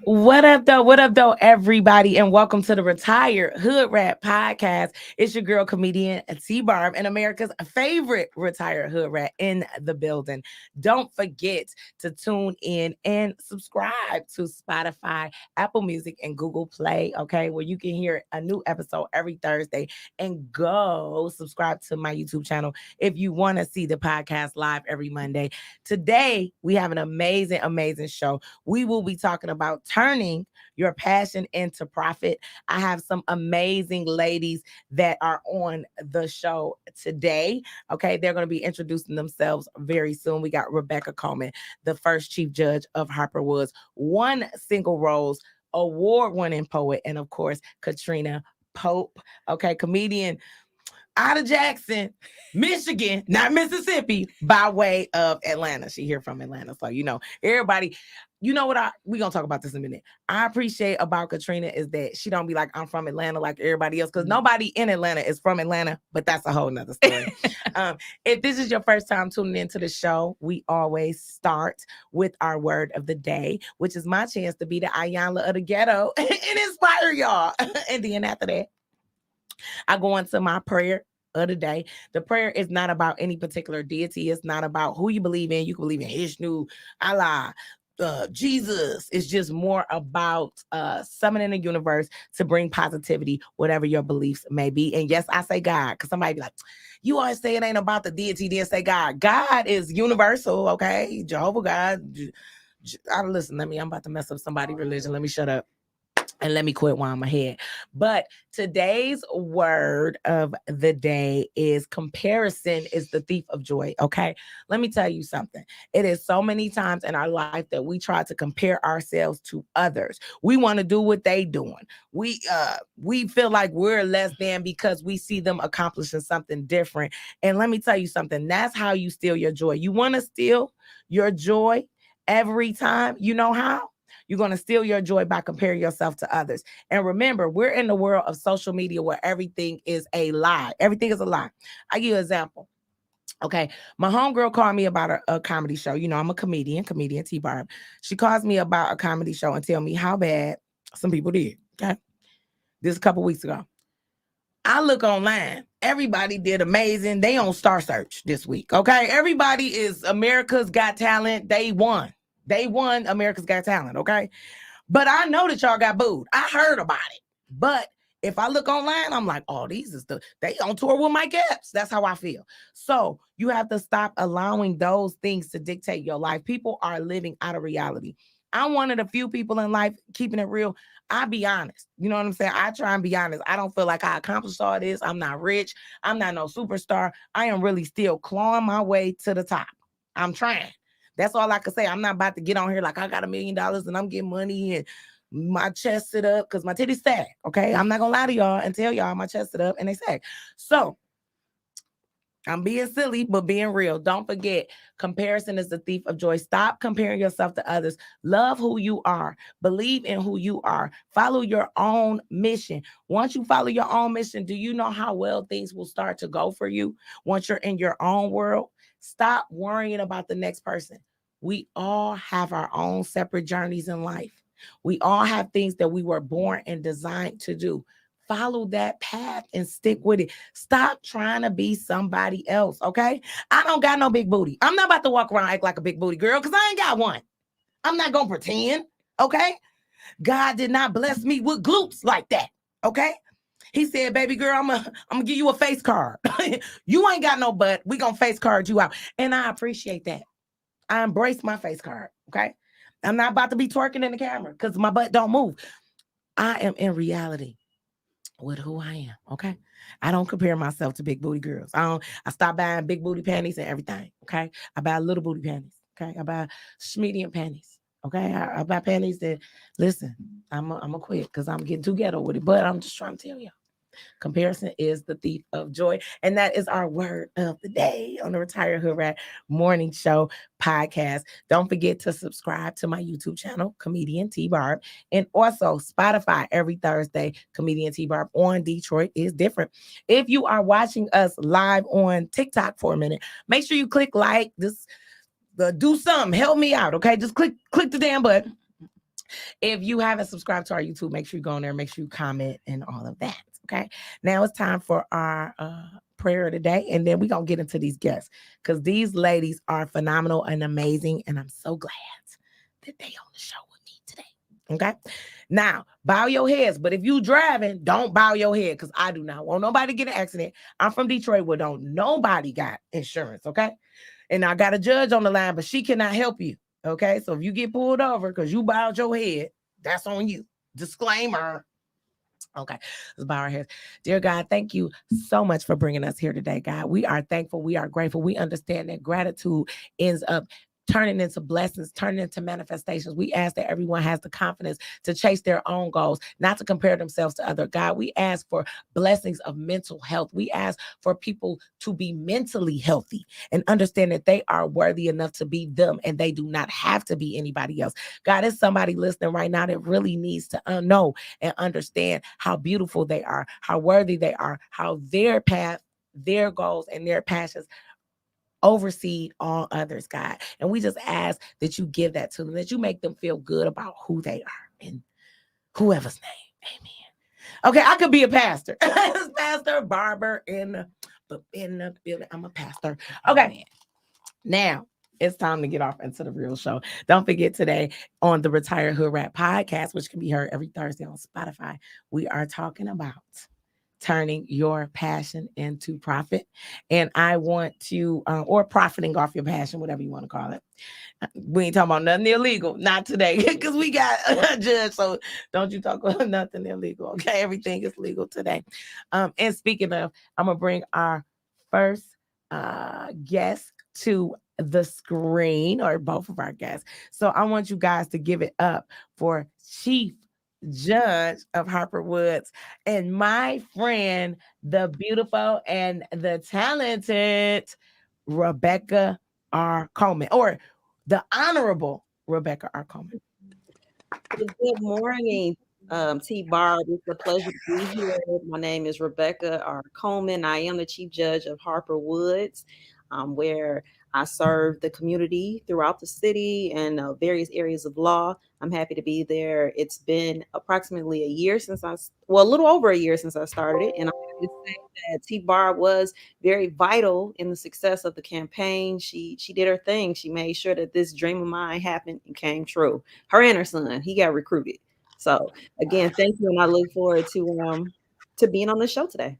What up, though? What up, though, everybody? And welcome to the Retired Hood Rat Podcast. It's your girl, Comedian T Barb, and America's favorite retired hood rat in the building. Don't forget to tune in and subscribe to Spotify, Apple Music, and Google Play, okay, where you can hear a new episode every Thursday. And go subscribe to my YouTube channel if you want to see the podcast live every Monday. Today, we have an amazing, amazing show. We will be talking about turning your passion into profit. I have some amazing ladies that are on the show today. Okay, they're going to be introducing themselves very soon. We got Rebekah Coleman, the first chief judge of Harper Woods, one single rose, award-winning poet, and of course, Katrina Pope. Okay, comedian out of Jackson, Michigan, not Mississippi, by way of Atlanta. She here from Atlanta. So, everybody, we gonna talk about this in a minute. I appreciate about Katrina is that she don't be like, I'm from Atlanta like everybody else, because nobody in Atlanta is from Atlanta, but that's a whole nother story. If this is your first time tuning into the show, we always start with our word of the day, which is my chance to be the Ayanla of the ghetto and inspire y'all. And then after that, I go into my prayer of the day. The prayer is not about any particular deity. It's not about who you believe in. You can believe in Ishnu, Allah, Jesus. It's just more about summoning the universe to bring positivity, whatever your beliefs may be. And yes, I say God, because somebody be like, you always say it ain't about the deity, then say God. God is universal, okay? Jehovah God. Listen, I'm about to mess up somebody's religion. Let me shut up. And let me quit while I'm ahead. But today's word of the day is comparison is the thief of joy. Okay. Let me tell you something. It is so many times in our life that we try to compare ourselves to others. We want to do what they doing. We feel like we're less than because we see them accomplishing something different. And let me tell you something. That's how you steal your joy. You want to steal your joy every time. You know how? You're going to steal your joy by comparing yourself to others. And remember, we're in the world of social media where everything is a lie. Everything is a lie. I'll give you an example. Okay. My homegirl called me about a comedy show. I'm a comedian T Barb. She calls me about a comedy show and tell me how bad some people did. Okay. This a couple weeks ago. I look online. Everybody did amazing. They on Star Search this week. Okay. Everybody is America's Got Talent. They won. They won America's Got Talent, okay? But I know that y'all got booed. I heard about it. But if I look online, I'm like, oh, they on tour with Mike Epps. That's how I feel. So you have to stop allowing those things to dictate your life. People are living out of reality. I'm one of the few people in life keeping it real. I'll be honest. You know what I'm saying? I try and be honest. I don't feel like I accomplished all this. I'm not rich. I'm not no superstar. I am really still clawing my way to the top. I'm trying. That's all I can say. I'm not about to get on here like I got $1 million and I'm getting money and my chest sit up because my titties sag. Okay. I'm not going to lie to y'all and tell y'all my chest sit up and they sag. So I'm being silly, but being real. Don't forget, comparison is the thief of joy. Stop comparing yourself to others. Love who you are. Believe in who you are. Follow your own mission. Once you follow your own mission, do you know how well things will start to go for you once you're in your own world? Stop worrying about the next person. We all have our own separate journeys in life. We all have things that we were born and designed to do. Follow that path and stick with it. Stop trying to be somebody else, okay? I don't got no big booty. I'm not about to walk around act like a big booty girl because I ain't got one. I'm not going to pretend, okay? God did not bless me with glutes like that, okay? He said, baby girl, I'm gonna give you a face card. You ain't got no butt. We gonna face card you out. And I appreciate that. I embrace my face card, okay? I'm not about to be twerking in the camera because my butt don't move. I am in reality with who I am, okay? I don't compare myself to big booty girls. I stop buying big booty panties and everything, okay? I buy little booty panties, okay? I buy medium panties, okay? I buy panties that, listen, I'm gonna quit because I'm getting too ghetto with it, but I'm just trying to tell y'all. Comparison is the thief of joy. And that is our word of the day on the Retired Hood Rat Morning Show podcast. Don't forget to subscribe to my YouTube channel, Comedian T Barb, and also Spotify every Thursday. Comedian T Barb on Detroit is different. If you are watching us live on TikTok for a minute, make sure you click like this. Do something. Help me out, okay? Just click the damn button. If you haven't subscribed to our YouTube, make sure you go in there, make sure you comment and all of that. Okay. Now it's time for our prayer of the day. And then we're going to get into these guests because these ladies are phenomenal and amazing. And I'm so glad that they on the show with me today. Okay. Now, bow your heads. But if you driving, don't bow your head because I do not want nobody to get an accident. I'm from Detroit where don't nobody got insurance. Okay. And I got a judge on the line, but she cannot help you. Okay. So if you get pulled over because you bowed your head, that's on you. Disclaimer. Okay, let's bow our heads. Dear God, thank you so much for bringing us here today, God. We are thankful. We are grateful. We understand that gratitude ends up turning into blessings, turning into manifestations. We ask that everyone has the confidence to chase their own goals, not to compare themselves to other. God, we ask for blessings of mental health. We ask for people to be mentally healthy and understand that they are worthy enough to be them and they do not have to be anybody else. God, there's somebody listening right now that really needs to know and understand how beautiful they are, how worthy they are, how their path, their goals, and their passions oversee all others, God. And we just ask that you give that to them, that you make them feel good about who they are in whoever's name. Amen. Okay, I could be a pastor. Pastor, barber in the building. I'm a pastor. Okay. Now it's time to get off into the real show. Don't forget today on the Retired Hood Rat podcast, which can be heard every Thursday on Spotify, we are talking about turning your passion into profit. And I want to, or profiting off your passion, whatever you want to call it. We ain't talking about nothing illegal, not today, because we got a judge. So don't you talk about nothing illegal. Okay, everything is legal today. And speaking of, I'm gonna bring our first guest to the screen, or both of our guests. So I want you guys to give it up for Chief Judge of Harper Woods and my friend, the beautiful and the talented Rebekah R. Coleman, or the Honorable Rebekah R. Coleman. Good morning, T Barb. It's a pleasure to be here. My name is Rebekah R. Coleman. I am the Chief Judge of Harper Woods, where I serve the community throughout the city and various areas of law. I'm happy to be there. It's been approximately a year since a little over a year since I started it. And I'm happy to say that T Barb was very vital in the success of the campaign. She did her thing. She made sure that this dream of mine happened and came true. Her and her son, he got recruited. So again, thank you. And I look forward to being on the show today.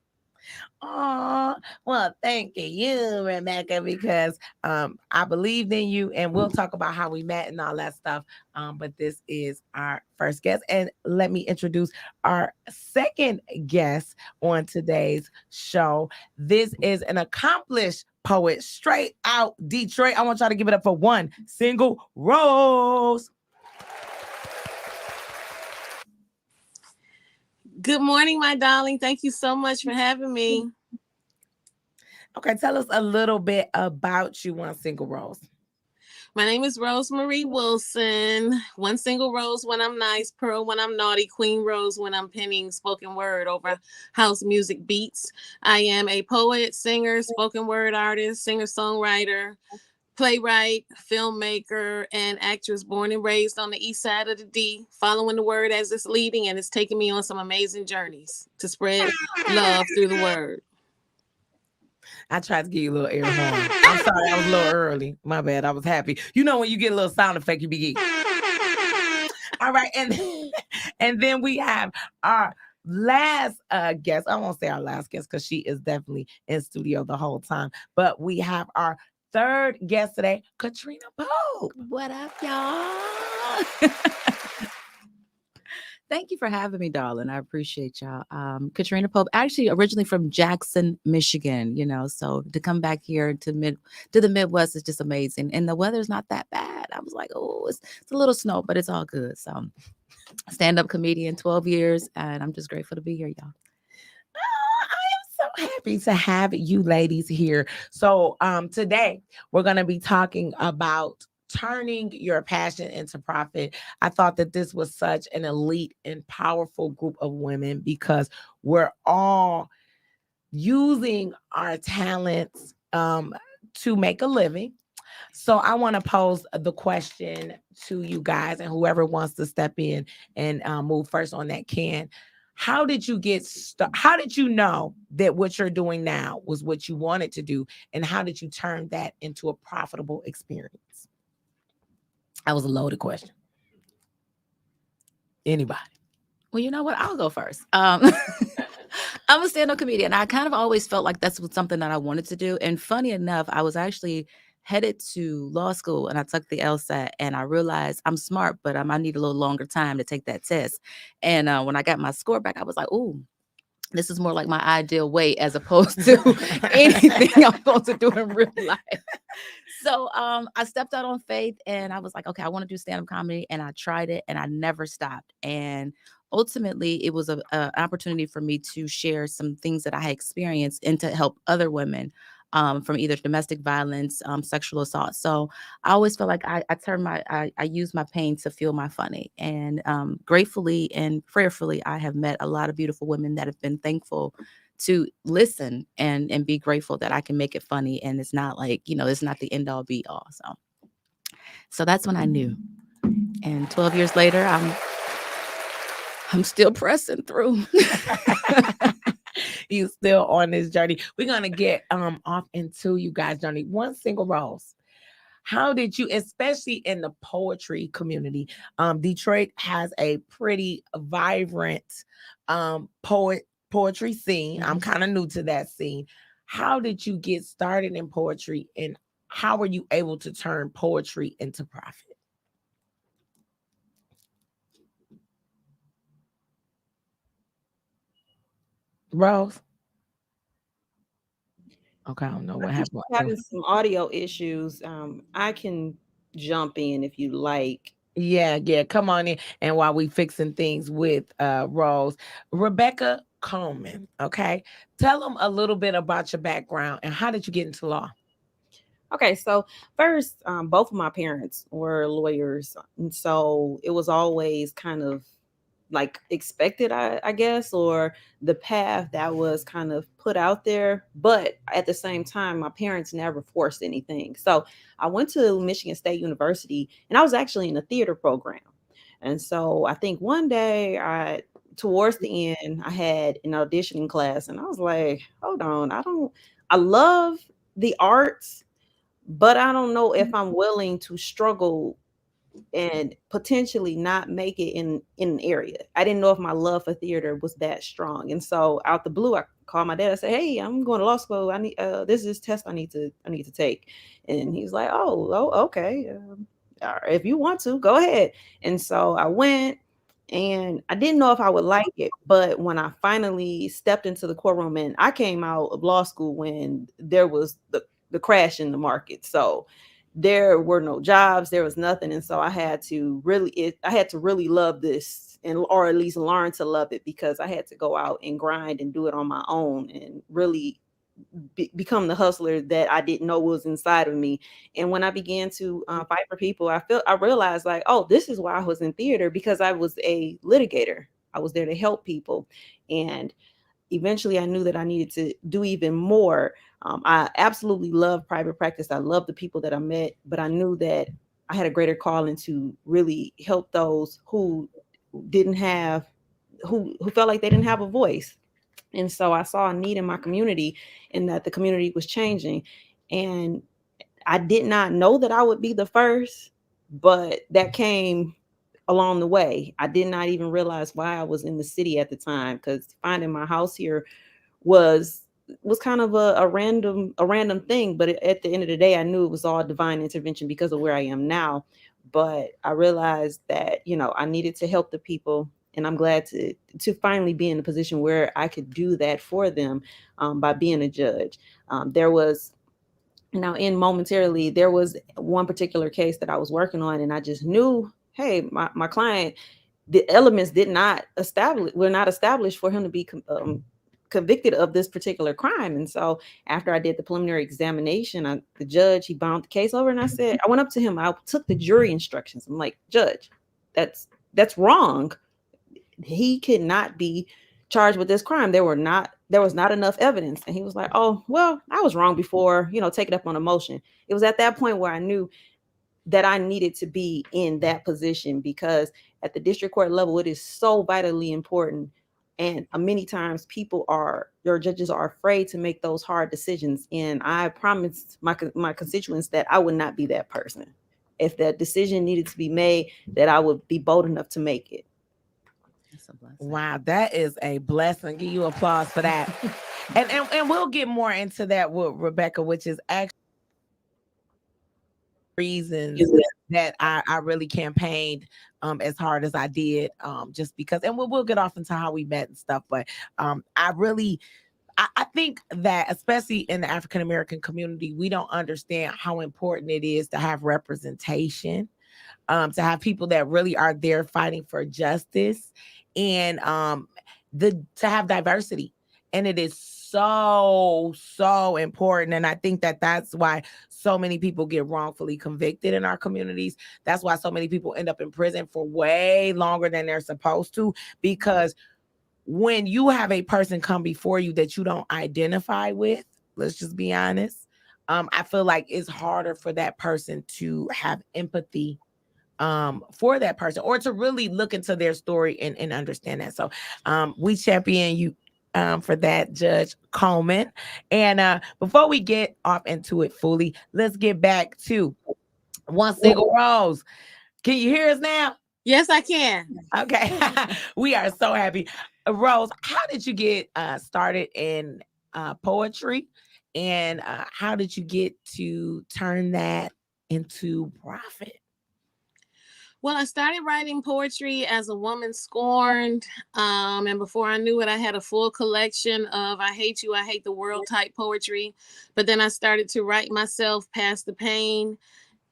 Oh, well, thank you, Rebekah, because I believed in you, and we'll talk about how we met and all that stuff. But this is our first guest, and let me introduce our second guest on today's show. This is an accomplished poet, straight out Detroit. I want y'all to give it up for One Single Rose. Good morning, my darling. Thank you so much for having me. Okay, tell us a little bit about you, One Single Rose. My name is Rosemarie Wilson. One single rose when I'm nice, pearl when I'm naughty, queen rose when I'm penning spoken word over house music beats. I am a poet, singer, spoken word artist, singer-songwriter, playwright, filmmaker, and actress born and raised on the east side of the D, following the word as it's leading, and it's taking me on some amazing journeys to spread love through the word. I tried to give you a little air horn. I'm sorry, I was a little early. My bad. I was happy. You know when you get a little sound effect, you begin. All right, and then we have our last guest. I won't say our last guest because she is definitely in studio the whole time. But we have our third guest today, Katrina Pope. What up, y'all? Thank you for having me, darling. I appreciate y'all. Katrina Pope, actually originally from Jackson, Michigan, so to come back here to the Midwest is just amazing. And the weather's not that bad. I was like, oh, it's a little snow, but it's all good. So stand-up comedian, 12 years, and I'm just grateful to be here, y'all. So happy to have you ladies here. So today we're going to be talking about turning your passion into profit. I thought that this was such an elite and powerful group of women because we're all using our talents to make a living. So I want to pose the question to you guys, and whoever wants to step in and move first on that can. How did you get started? How did you know that what you're doing now was what you wanted to do? And how did you turn that into a profitable experience? That was a loaded question. Anybody? Well, you know what? I'll go first. I'm a stand-up comedian. I kind of always felt like that's something that I wanted to do. And funny enough, I was actually headed to law school and I took the LSAT and I realized I'm smart, but I need a little longer time to take that test. And when I got my score back, I was like, "Ooh, this is more like my ideal way as opposed to anything I'm supposed to do in real life." So I stepped out on faith and I was like, okay, I want to do stand-up comedy. And I tried it and I never stopped. And ultimately, it was a opportunity for me to share some things that I had experienced and to help other women from either domestic violence, sexual assault. So I always felt like I use my pain to feel my funny. And gratefully and prayerfully, I have met a lot of beautiful women that have been thankful to listen and be grateful that I can make it funny. And it's not like, it's not the end all be all. So that's when I knew. And 12 years later, I'm still pressing through. You still on this journey. We're gonna get off into you guys' journey. One single rose. How did you, especially in the poetry community, Detroit has a pretty vibrant poetry scene. I'm kind of new to that scene. How did you get started in poetry, and how were you able to turn poetry into profit? Rose? Okay, I don't know what I think happened. she's having some audio issues. I can jump in if you like. Yeah, come on in. And while we fixing things with Rose, Rebekah Coleman, okay? Tell them a little bit about your background and how did you get into law? Okay, so first, both of my parents were lawyers, and so it was always kind of like expected, I guess, or the path that was kind of put out there. But at the same time, my parents never forced anything. So I went to Michigan State University, and I was actually in a theater program. And so I think one day towards the end, I had an auditioning class, and I was like, hold on, I love the arts, but I don't know if I'm willing to struggle and potentially not make it in an area. I didn't know if my love for theater was that strong. And so out the blue, I called my dad. I said, "Hey, I'm going to law school. I need this is this test I need to take." And he's like, "Oh, okay. All right, if you want to, go ahead." And so I went, and I didn't know if I would like it, but when I finally stepped into the courtroom, and I came out of law school when there was the crash in the market. So there were no jobs, there was nothing. And so I had to really love this, and or at least learn to love it, because I had to go out and grind and do it on my own and really become the hustler that I didn't know was inside of me. And when I began to fight for people, I realized like, oh, this is why I was in theater, because I was a litigator. I was there to help people. And eventually I knew that I needed to do even more. I absolutely love private practice. I love the people that I met, but I knew that I had a greater calling to really help those who didn't have, who felt like they didn't have a voice. And so I saw a need in my community, and that the community was changing. And I did not know that I would be the first, but that came along the way. I did not even realize why I was in the city at the time, because finding my house here was kind of a random thing. But at the end of the day, I knew it was all divine intervention because of where I am now. But I realized that I needed to help the people, and I'm glad to finally be in a position where I could do that for them, by being a judge. There was Now, in momentarily, there was one particular case that I was working on, and I just knew, hey, my client, the elements were not established for him to be convicted of this particular crime. And so after I did the preliminary examination, the judge, he bound the case over, and I went up to him. I took the jury instructions. I'm like, "Judge, that's wrong. He could not be charged with this crime. There was not enough evidence. And he was like, oh, well, I was wrong before, take it up on emotion. It was at that point where I knew that I needed to be in that position, because at the district court level, it is so vitally important. And many times your judges are afraid to make those hard decisions. And I promised my constituents that I would not be that person. If that decision needed to be made, that I would be bold enough to make it. That's a blessing. Wow, that is a blessing. Give you applause for that. and we'll get more into that with Rebekah, which is actually reasons that I really campaigned as hard as I did, just because, and we'll get off into how we met and stuff, but I think that especially in the African American community, we don't understand how important it is to have representation, to have people that really are there fighting for justice, and to have diversity. And it is so important. And I think that that's why so many people get wrongfully convicted in our communities. That's why so many people end up in prison for way longer than they're supposed to, because when you have a person come before you that you don't identify with, let's just be honest, I feel like it's harder for that person to have empathy for that person, or to really look into their story and understand that. So we champion you for that, Judge Coleman. And before we get off into it fully, let's get back to One Single Rose. Can you hear us now? Yes, I can. Okay. We are so happy. Rose, how did you get started in poetry? And how did you get to turn that into profit? Well, I started writing poetry as a woman scorned. And before I knew it, I had a full collection of I hate you, I hate the world type poetry. But then I started to write myself past the pain.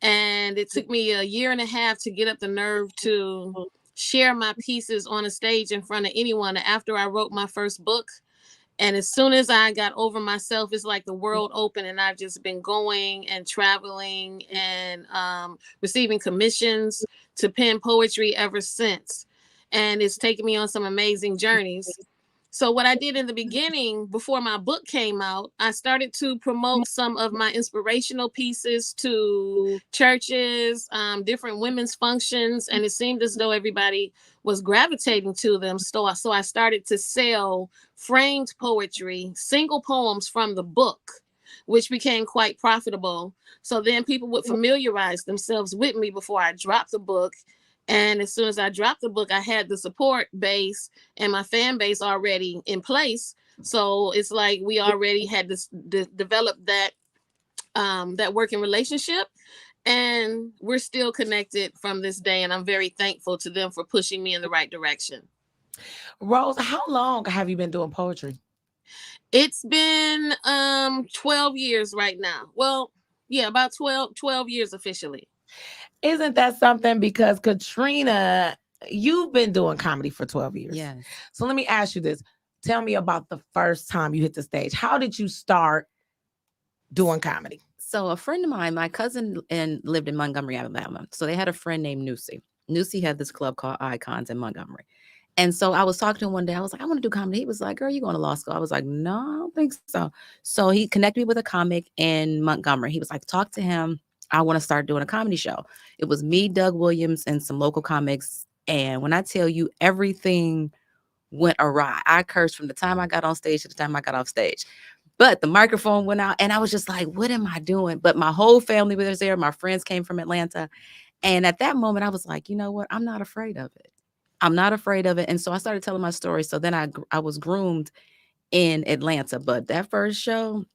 And it took me a year and a half to get up the nerve to share my pieces on a stage in front of anyone after I wrote my first book. And as soon as I got over myself, it's like the world opened, and I've just been going and traveling and receiving commissions to pen poetry ever since. And it's taken me on some amazing journeys. So what I did in the beginning, before my book came out, I started to promote some of my inspirational pieces to churches, different women's functions, and it seemed as though everybody was gravitating to them. So I started to sell framed poetry, single poems from the book, which became quite profitable. So then people would familiarize themselves with me before I dropped the book. And as soon as I dropped the book, I had the support base and my fan base already in place. So it's like we already had this developed that that working relationship, and we're still connected from this day. And I'm very thankful to them for pushing me in the right direction. Rose, how long have you been doing poetry? It's been 12 years right now. Well, yeah, about 12 years officially. Isn't that something? Because Katrina, you've been doing comedy for 12 years. Yes. So let me ask you this. Tell me about the first time you hit the stage. How did you start doing comedy? So a friend of mine, my cousin, lived in Montgomery, Alabama. So they had a friend named Nusi. Nusi had this club called Icons in Montgomery. And so I was talking to him one day. I was like, I want to do comedy. He was like, girl, you going to law school? I was like, no, I don't think so. So he connected me with a comic in Montgomery. He was like, talk to him. I want to start doing a comedy show. It was me, Doug Williams, and some local comics. And when I tell you, everything went awry. I cursed from the time I got on stage to the time I got off stage. But the microphone went out, and I was just like, what am I doing? But my whole family was there. My friends came from Atlanta. And at that moment, I was like, you know what? I'm not afraid of it. I'm not afraid of it. And so I started telling my story. So then I was groomed in Atlanta. But that first show,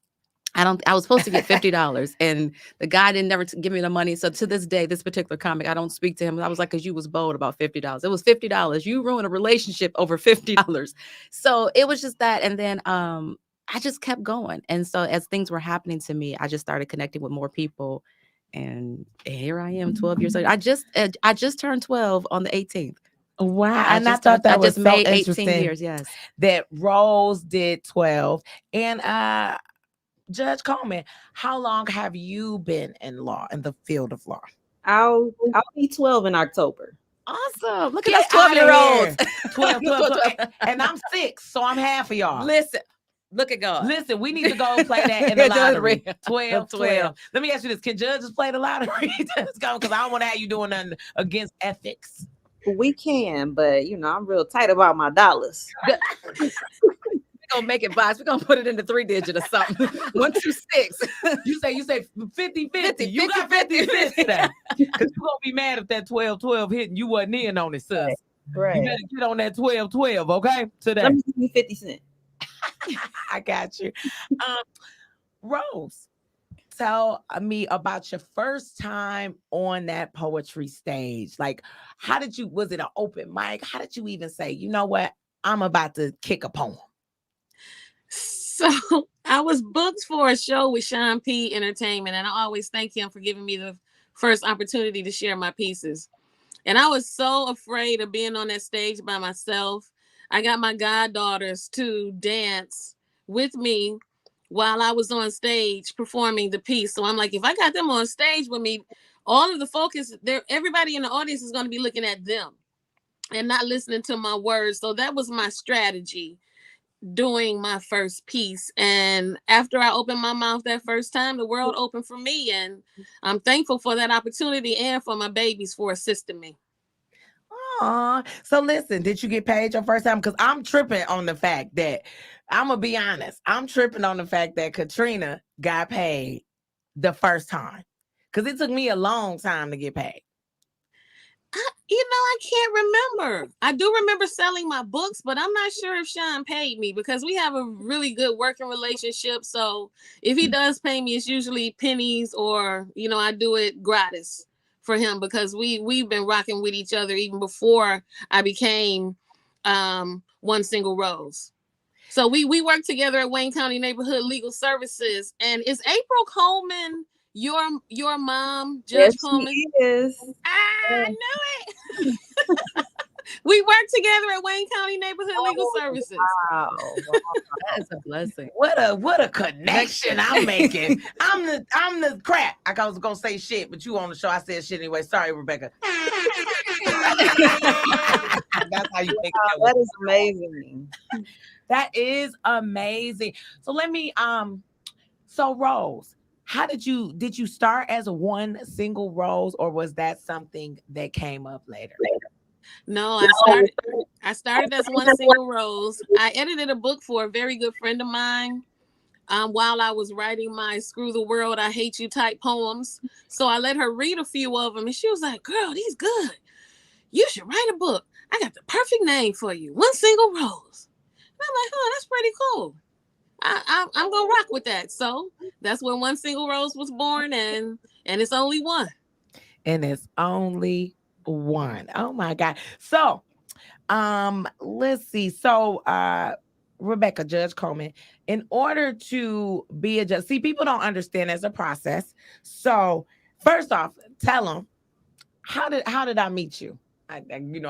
I was supposed to get $50, and the guy didn't never give me the money. So to this day, this particular comic, I don't speak to him. I was like, because you was bold about $50. It was $50. You ruined a relationship over $50. So it was just that. And then I just kept going. And so as things were happening to me, I just started connecting with more people. And here I am 12 years later. I just turned 12 on the 18th. Wow. And I thought that was so made 18 interesting years, yes. that Rose did 12. And Judge Coleman, how long have you been in law, in the field of law? I'll be 12 in October. Awesome. Look Get at us 12-year-olds. 12, 12. And I'm 6, so I'm half of y'all. Listen, look at God. Listen, we need to go play that in the lottery. 12, 12. 12. Let me ask you this. Can judges play the lottery? Let's go, because I don't want to have you doing nothing against ethics. We can, but you know, I'm real tight about my dollars. We're gonna make it box. We're gonna put it into 3-digit or something. 1, 2, 6. You say 50-50. You got 50-50 now. Because you're gonna be mad if that 12-12 hit and you wasn't in on it, sis. Right. You better get on that 12-12, okay? Today. Let me give you 50 cents. I got you. Rose, tell me about your first time on that poetry stage. Like, was it an open mic? How did you even say, you know what? I'm about to kick a poem. So I was booked for a show with Sean P. Entertainment, and I always thank him for giving me the first opportunity to share my pieces. And I was so afraid of being on that stage by myself. I got my goddaughters to dance with me while I was on stage performing the piece. So I'm like, if I got them on stage with me, all of the focus there, everybody in the audience is going to be looking at them and not listening to my words. So that was my strategy doing my first piece. And after I opened my mouth that first time, the world opened for me. And I'm thankful for that opportunity and for my babies for assisting me. So listen, did you get paid your first time? Because I'm tripping on the fact that, I'm going to be honest, I'm tripping on the fact that Katrina got paid the first time. Because it took me a long time to get paid. I can't remember. I do remember selling my books, but I'm not sure if Sean paid me because we have a really good working relationship. So if he does pay me, it's usually pennies or, I do it gratis for him because we've been rocking with each other even before I became One Single Rose. So we work together at Wayne County Neighborhood Legal Services. And is April Coleman your mom, Judge Coleman? She is. I knew it. We work together at Wayne County Neighborhood Legal Services. Wow. That's a blessing. What a connection I'm making. I'm the crap. I was gonna say shit, but you on the show. I said shit anyway. Sorry, Rebekah. That's how you think. Wow, that is amazing. That is amazing. So let me so Rose, how did you start as a One Single Rose, or was that something that came up later? No, I started as One Single Rose. I edited a book for a very good friend of mine while I was writing my Screw the World, I Hate You type poems. So I let her read a few of them and she was like, girl, these good. You should write a book. I got the perfect name for you. One Single Rose. And I'm like, oh, that's pretty cool. I'm going to rock with that. So that's when One Single Rose was born and it's only one. And it's only one. Oh my God. So, let's see. So, Rebekah, Judge Coleman, in order to be a judge, see, people don't understand there's a process. So, first off, tell them how did I meet you? I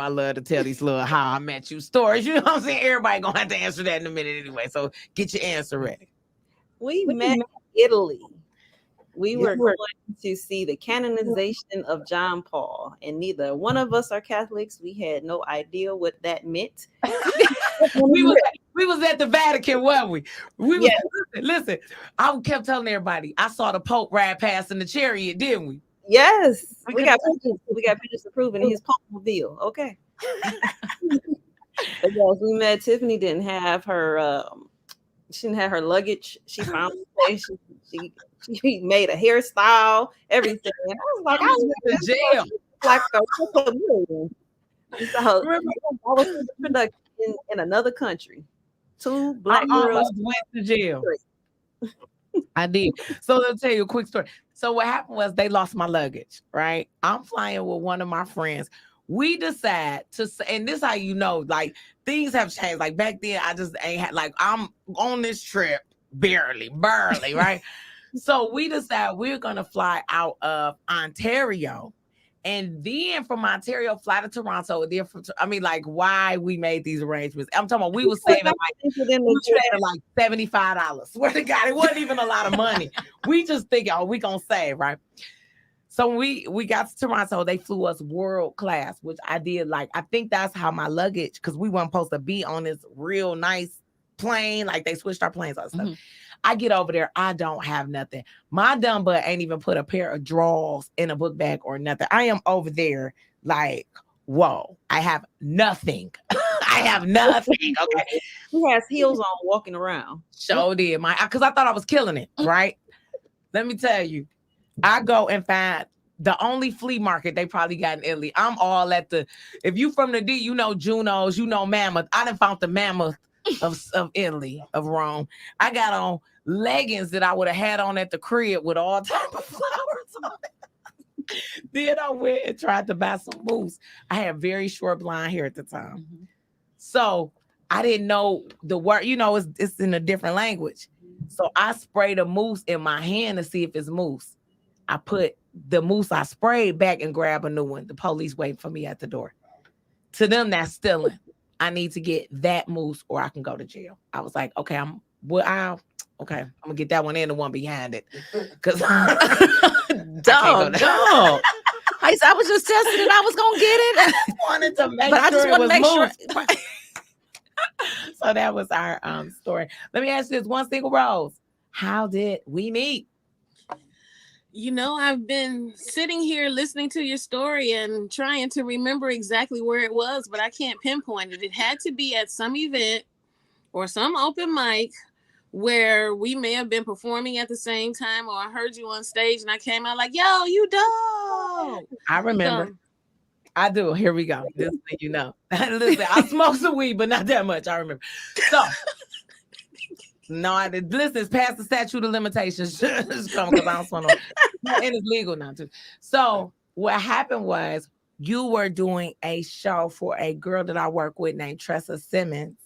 love to tell these little how I met you stories. You know what I'm saying? Everybody gonna have to answer that in a minute anyway. So get your answer ready. We met in Italy. We were going to see the canonization of John Paul, and neither one of us are Catholics. We had no idea what that meant. we was at the Vatican, weren't we? Listen, I kept telling everybody, I saw the Pope ride past in the chariot, didn't we? Yes, we got pictures to prove in his Popemobile. Okay. But yes, we met. Tiffany didn't have her. She didn't have her luggage. She found a place. She made a hairstyle, everything. And I was like, I was in jail. Like a million. So I was in production in another country. 2 black girls went to jail. I did. So let me tell you a quick story. So what happened was they lost my luggage, right? I'm flying with one of my friends. We decide to, and this is how you know, like things have changed. Like back then, I just ain't had, like I'm on this trip barely, right? So we decide we're gonna fly out of Ontario, and then from Ontario fly to Toronto. Then why we made these arrangements? I'm talking about we were saving like $75. Swear to God, it wasn't even a lot of money. We just thinking, we gonna save, right? So when we got to Toronto, they flew us world class, which I did like. I think that's how my luggage, because we weren't supposed to be on this real nice plane. Like they switched our planes and stuff. I get over there, I don't have nothing. My dumb butt ain't even put a pair of drawers in a book bag or nothing. I am over there like, whoa, I have nothing. I have nothing. Okay. Who has heels on walking around? So did because I thought I was killing it, right? Let me tell you, I go and find the only flea market they probably got in Italy. I'm all at if you from the D, you know Juno's, you know Mammoth. I done found the Mammoth of Italy, of Rome. I got on leggings that I would have had on at the crib with all type of flowers on it. Then I went and tried to buy some mousse. I had very short blonde hair at the time. So I didn't know the word, it's in a different language. So I sprayed a mousse in my hand to see if it's mousse. I put the mousse I sprayed back and grab a new one. The police waiting for me at the door. To them, that's stealing. I need to get that mousse or I can go to jail. I was like, okay, I'm gonna get that one and the one behind it. Cause dog. I was just testing it. I was gonna get it. I wanted to make sure it was mousse. So that was our story. Let me ask you this: one single rose. How did we meet? I've been sitting here listening to your story and trying to remember exactly where it was, but I can't pinpoint it. It had to be at some event or some open mic where we may have been performing at the same time, or I heard you on stage and I came out like, yo, you dope. I remember. I do. Here we go. This thing, Listen, I smoked some weed, but not that much. I remember. So, no, I did. Listen, it's past the statute of limitations. Just come because I don't want to. And it's legal now too. So, what happened was you were doing a show for a girl that I work with named Tressa Simmons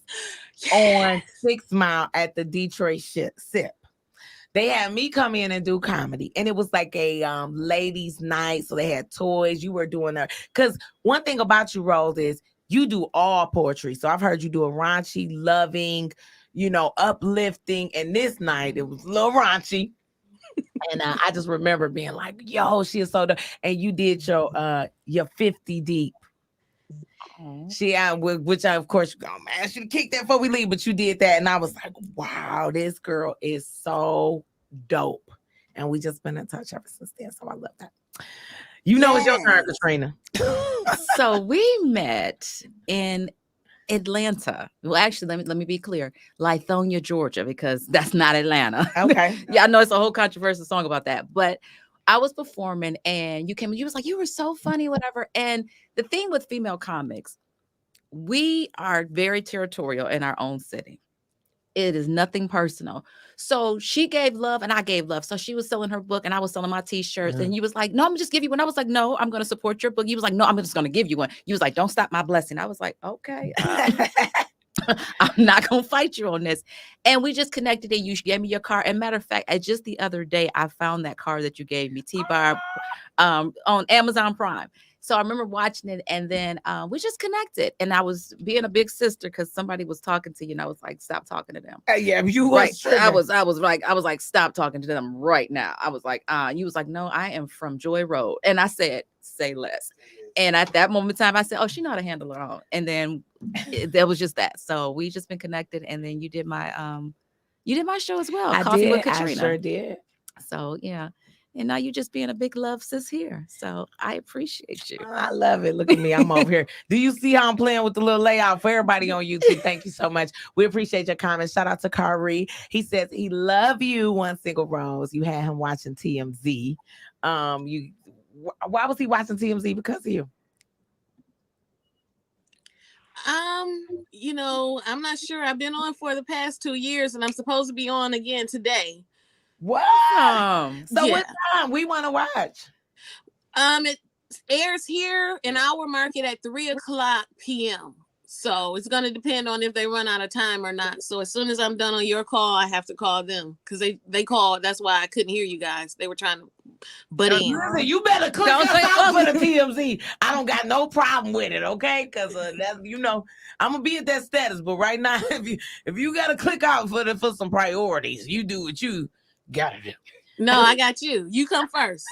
on 6 Mile at the Detroit SIP. They had me come in and do comedy, and it was like a ladies' night. So they had toys. You were doing that because one thing about you, Rose, is you do all poetry. So I've heard you do a raunchy, loving, uplifting. And this night it was a little raunchy, and I just remember being like, "Yo, she is so dope." And you did your 50 deep. She which I, of course, I should kick that before we leave, but you did that, and I was like, wow, this girl is so dope. And we just been in touch ever since then. So I love that. It's your turn, Katrina. So we met in Atlanta. Well, actually, let me be clear. Lithonia, Georgia, because that's not Atlanta. Okay. Yeah, I know it's a whole controversial song about that, but I was performing and you came and you was like, you were so funny, whatever. And the thing with female comics, we are very territorial in our own city. It is nothing personal. So she gave love and I gave love. So she was selling her book and I was selling my t-shirts. And you was like, no, I'm just give you one. I was like, no, I'm going to support your book. You was like, no, I'm just going to give you one. You was like, don't stop my blessing. I was like, okay. I'm not going to fight you on this. And we just connected and you gave me your card. And matter of fact, just the other day, I found that card that you gave me, T Barb, on Amazon Prime. So I remember watching it and then we just connected and I was being a big sister because somebody was talking to you and I was like, stop talking to them. Yeah, you was right. I was like, stop talking to them right now. I was like, you was like, no, I am from Joy Road. And I said, say less. And at that moment in time, I said, oh, she know how to handle her own. And then there was just that. So we just been connected. And then you did my show as well. Coffee with Katrina. I sure did. So yeah. And now you just being a big love sis here. So I appreciate you. I love it. Look at me. I'm over here. Do you see how I'm playing with the little layout for everybody on YouTube? Thank you so much. We appreciate your comments. Shout out to Kari. He says he love you, one single rose. You had him watching TMZ. Why was he watching TMZ? Because of you? I'm not sure. I've been on for the past 2 years and I'm supposed to be on again today. What? So what time we want to watch? It airs here in our market at 3:00 p.m. So it's going to depend on if they run out of time or not. So as soon as I'm done on your call, I have to call them because they called. That's why I couldn't hear you guys. They were trying to butt in. Listen, you better click us out for the TMZ. I don't got no problem with it, okay? Because that's I'm gonna be at that status. But right now, if you gotta click out for some priorities, you do what you gotta do. No, I got you. You come first.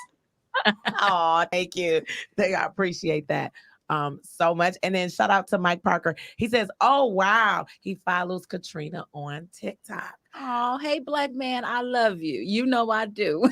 Oh, thank you. I appreciate that so much. And then shout out to Mike Parker. He says, oh wow, he follows Katrina on TikTok. Oh, hey, black man, I love you. You know I do.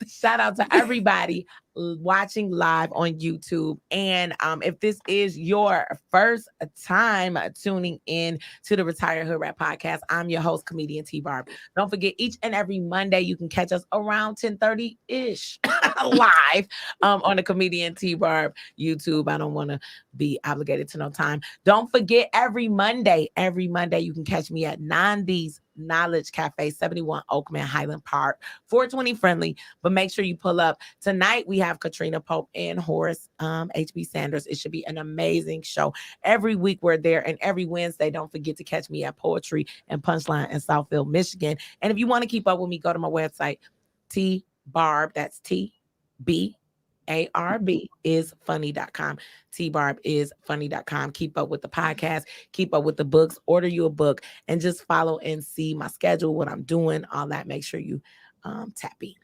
Shout out to everybody watching live on YouTube. And if this is your first time tuning in to the Retired Hood Rap Podcast, I'm your host, Comedian T Barb. Don't forget, each and every Monday, you can catch us around 10:30-ish live on the Comedian T Barb YouTube. I don't want to be obligated to no time. Don't forget, every Monday, you can catch me at Nandi's Knowledge Cafe, 71 Oakman, Highland Park, 420 friendly. But make sure you pull up. Tonight, we have Katrina Pope and Horace HB Sanders. It should be an amazing show. Every week we're there, and every Wednesday, don't forget to catch me at Poetry and Punchline in Southfield, Michigan. And if you want to keep up with me, go to my website, T Barb, that's TBARB is funny.com. T-Barb is funny.com. Keep up with the podcast, keep up with the books, order you a book, and just follow and see my schedule, what I'm doing, all that. Make sure you tap in.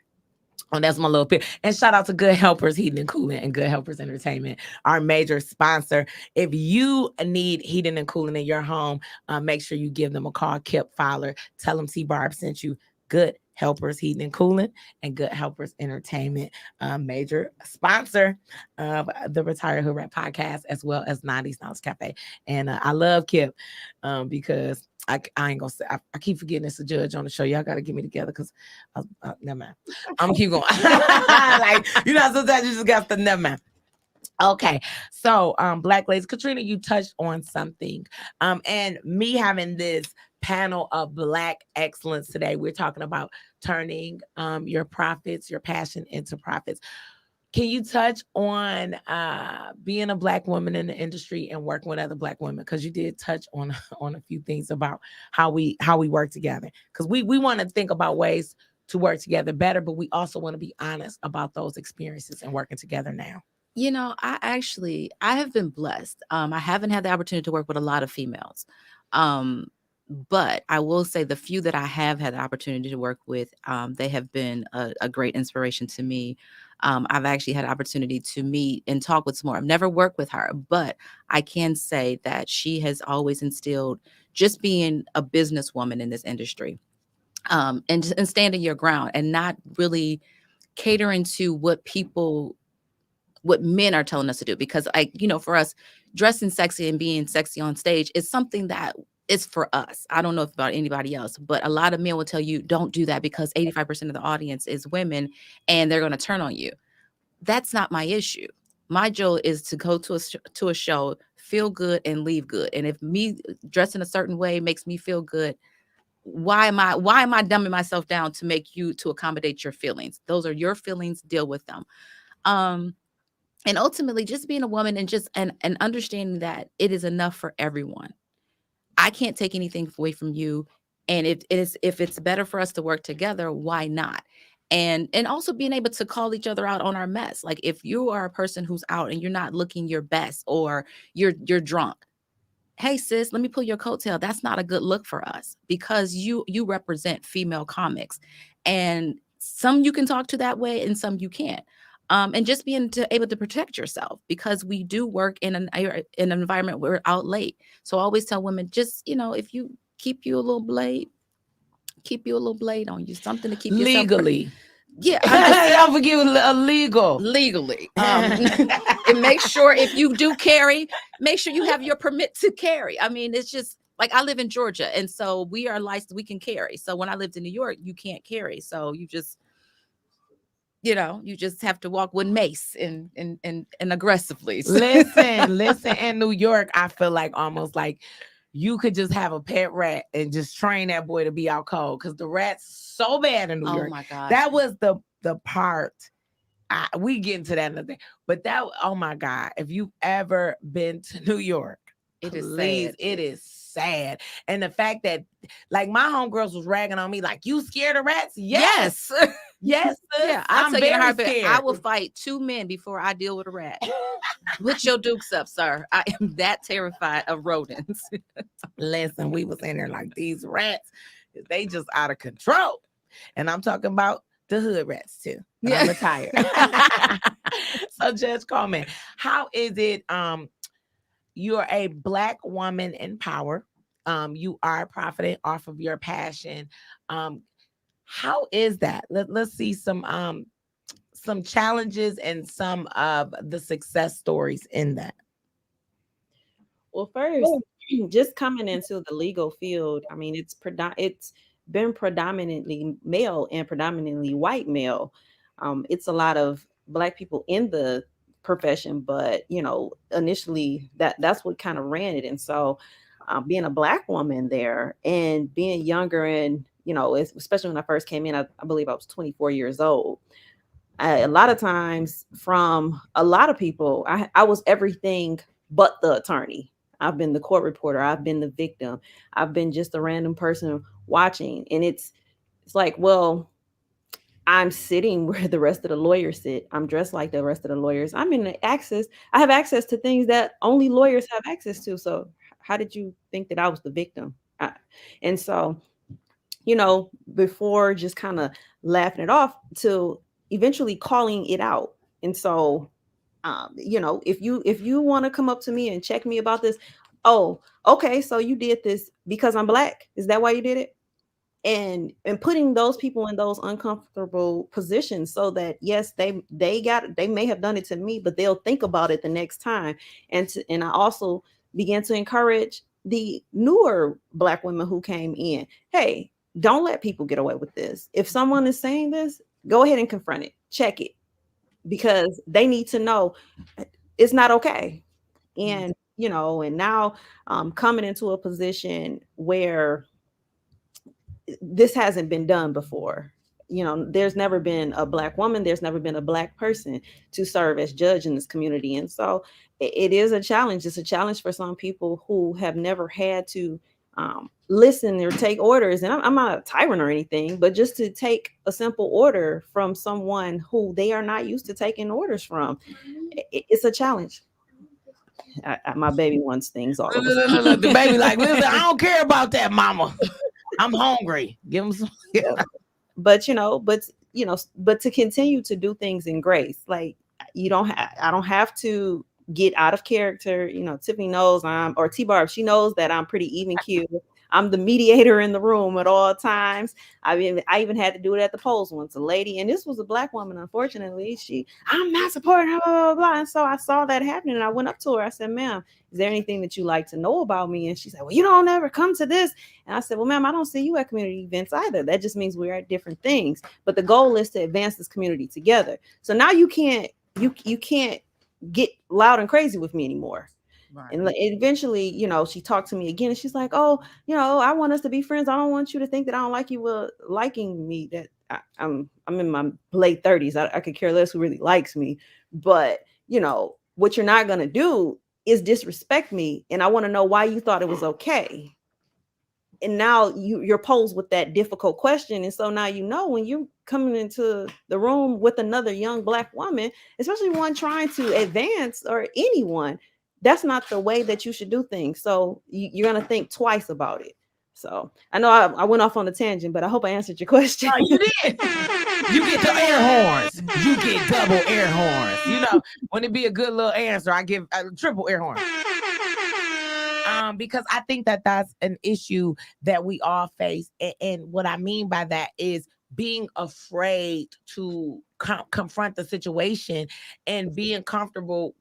Oh, that's my little pick. And shout out to Good Helpers Heating and Cooling and Good Helpers Entertainment, our major sponsor. If you need heating and cooling in your home, make sure you give them a call. Kip Fowler. Tell them T-Barb sent you. Good Helpers Heating and Cooling and Good Helpers Entertainment, major sponsor of the Retired Hood Rap Podcast, as well as 90s Knowledge Cafe. And I love Kip because I ain't gonna say, I keep forgetting it's a judge on the show. Y'all got to get me together because never mind. I'm gonna keep going. Like, sometimes you just got to never mind. Okay, so Black Ladies, Katrina, you touched on something, and me having this panel of Black excellence today. We're talking about turning your profits, your passion into profits. Can you touch on being a Black woman in the industry and working with other Black women? Because you did touch on a few things about how we work together. Because we want to think about ways to work together better, but we also want to be honest about those experiences and working together now. I have been blessed. I haven't had the opportunity to work with a lot of females. But I will say the few that I have had the opportunity to work with, they have been a great inspiration to me. I've actually had an opportunity to meet and talk with Smore. I've never worked with her, but I can say that she has always instilled just being a businesswoman in this industry, and standing your ground and not really catering to what men are telling us to do. Because for us, dressing sexy and being sexy on stage is something that is for us. I don't know about anybody else, but a lot of men will tell you, don't do that because 85% of the audience is women and they're going to turn on you. That's not my issue. My job is to go to a show, feel good and leave good. And if me dressing a certain way makes me feel good, why am I dumbing myself down to accommodate your feelings? Those are your feelings, deal with them. And ultimately just being a woman and understanding that it is enough for everyone. I can't take anything away from you. And if it's better for us to work together, why not? And also being able to call each other out on our mess. Like if you are a person who's out and you're not looking your best or you're drunk, hey sis, let me pull your coattail. That's not a good look for us because you represent female comics, and some you can talk to that way and some you can't. And just being able to protect yourself, because we do work in an environment where we're out late. So I always tell women, just, if you keep you a little blade on you, something to keep yourself legally. Yeah. Don't forget illegal. Legally. And make sure if you do carry, make sure you have your permit to carry. I mean, it's just like I live in Georgia. And so we are licensed, we can carry. So when I lived in New York, you can't carry. So you just have to walk with mace and aggressively. Listen. In New York, I feel like almost like you could just have a pet rat and just train that boy to be out cold because the rat's so bad in New York. Oh my God. That was the part. We get into that another day. But oh my God, if you've ever been to New York, it is sad. It is sad. And the fact that like my homegirls was ragging on me like, you scared of rats? Yes. Yes. Yeah, I'm very scared. I will fight 2 men before I deal with a rat. Put your dukes up, sir. I am that terrified of rodents. Listen, we was in there like these rats, they just out of control. And I'm talking about the hood rats too. But Yeah. I'm retired. So Judge Coleman, how is it you're a Black woman in power? You are profiting off of your passion. Um, how is that? Let's see some challenges and some of the success stories in that. Well, first, just coming into the legal field, I mean, it's been predominantly male and predominantly white male. It's a lot of Black people in the profession, but initially that's what kind of ran it. And so, being a Black woman there and being younger, and especially when I first came in, I believe I was 24 years old. A lot of times, from a lot of people, I was everything but the attorney. I've been the court reporter. I've been the victim. I've been just a random person watching. And it's like, well, I'm sitting where the rest of the lawyers sit. I'm dressed like the rest of the lawyers. I have access to things that only lawyers have access to. So how did you think that I was the victim? And so, before just kind of laughing it off to eventually calling it out. And so, if you want to come up to me and check me about this, oh, okay, so you did this because I'm Black. Is that why you did it? And putting those people in those uncomfortable positions so that yes, they may have done it to me, but they'll think about it the next time. And I also began to encourage the newer Black women who came in. Hey, don't let people get away with this. If someone is saying this, go ahead and confront it, check it, because they need to know it's not okay. And and now coming into a position where this hasn't been done before. There's never been a Black woman, there's never been a Black person to serve as judge in this community. And so it is a challenge. It's a challenge for some people who have never had to listen or take orders. And I'm not a tyrant or anything, but just to take a simple order from someone who they are not used to taking orders from, it's a challenge. My baby wants things all over. Look, the baby like, listen, I don't care about that, mama. I'm hungry. Give him some. But to continue to do things in grace, like I don't have to get out of character. Tiffany knows or T Barb, she knows that I'm pretty even keeled. I'm the mediator in the room at all times. I even had to do it at the polls once. A lady, and this was a Black woman, unfortunately, I'm not supporting her, blah, blah, blah. And so I saw that happening, and I went up to her. I said, ma'am, is there anything that you like to know about me? And she said, well, you don't ever come to this. And I said, well, ma'am, I don't see you at community events either. That just means we're at different things. But the goal is to advance this community together. So now you can't get loud and crazy with me anymore. Right. And eventually, she talked to me again, and she's like, oh, I want us to be friends. I don't want you to think that I don't like you. Well, liking me, that I'm in my late 30s. I could care less who really likes me. But, what you're not going to do is disrespect me. And I want to know why you thought it was okay. And now you're posed with that difficult question. And so now, when you're coming into the room with another young Black woman, especially one trying to advance, or anyone, that's not the way that you should do things. So you're going to think twice about it. So I know I went off on a tangent, but I hope I answered your question. Oh, you did. You get the air horns. You get double air horns. Wouldn't it be a good little answer? I give a triple air horn. Because I think that that's an issue that we all face. And what I mean by that is being afraid to confront the situation and being comfortable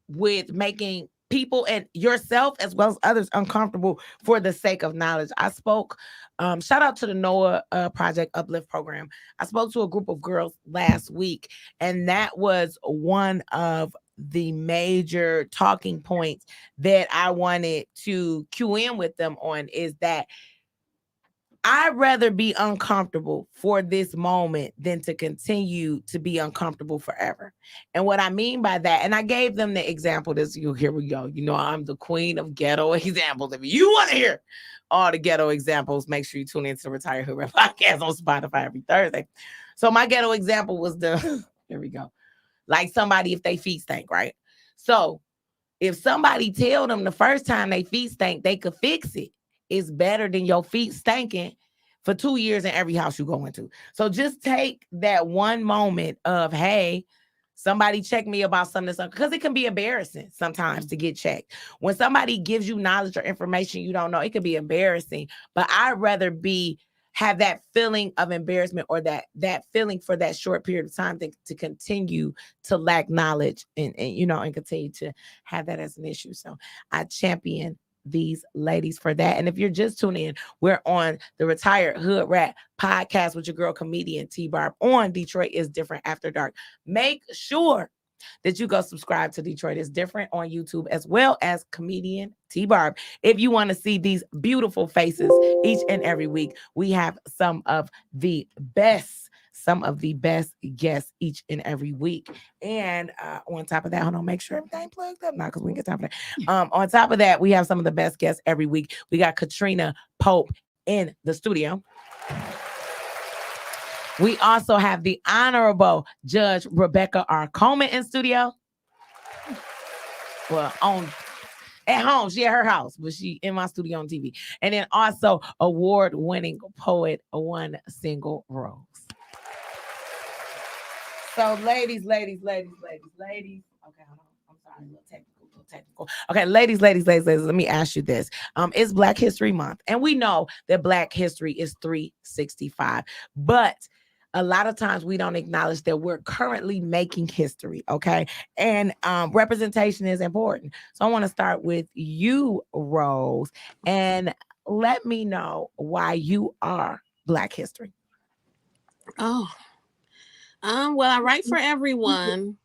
with making people and yourself as well as others uncomfortable for the sake of knowledge. I spoke, shout out to the NOAA Project Uplift program. I spoke to a group of girls last week, and that was one of the major talking points that I wanted to cue in with them on, is that I'd rather be uncomfortable for this moment than to continue to be uncomfortable forever. And what I mean by that, and I gave them the example, here we go. I'm the queen of ghetto examples. If you want to hear all the ghetto examples, make sure you tune into the Retire Hood Rap podcast on Spotify every Thursday. So my ghetto example was here we go. Like somebody, if they feet stink, right? So if somebody tell them the first time they feet stink, they could fix it. It's better than your feet stinking for 2 years in every house you go into. So just take that one moment of, hey, somebody check me about something, because it can be embarrassing sometimes to get checked. When somebody gives you knowledge or information you don't know, it can be embarrassing. But I'd rather have that feeling of embarrassment or that feeling for that short period of time to continue to lack knowledge and continue to have that as an issue. So I champion these ladies for that. And if you're just tuning in, we're on the Retired Hood Rat podcast with your girl comedian T Barb on Detroit is Different After Dark. Make sure that you go subscribe to Detroit is Different on YouTube, as well as Comedian T Barb. If you want to see these beautiful faces each and every week, we have some of the best guests each and every week. And on top of that, hold on, make sure everything plugged up now, because we can get time for that. On top of that, we have some of the best guests every week. We got Katrina Pope in the studio. We also have the Honorable Judge Rebekah Coleman in studio. Well, at home, she at her house, but she in my studio on TV. And then also award-winning poet, One Single Rose. So ladies. Okay, hold on. I'm sorry, a little technical. Okay, ladies, let me ask you this. It's Black History Month, and we know that Black history is 365, but a lot of times we don't acknowledge that we're currently making history, okay? And representation is important. So I want to start with you, Rose, and let me know why you are Black history. Oh, well, I write for everyone.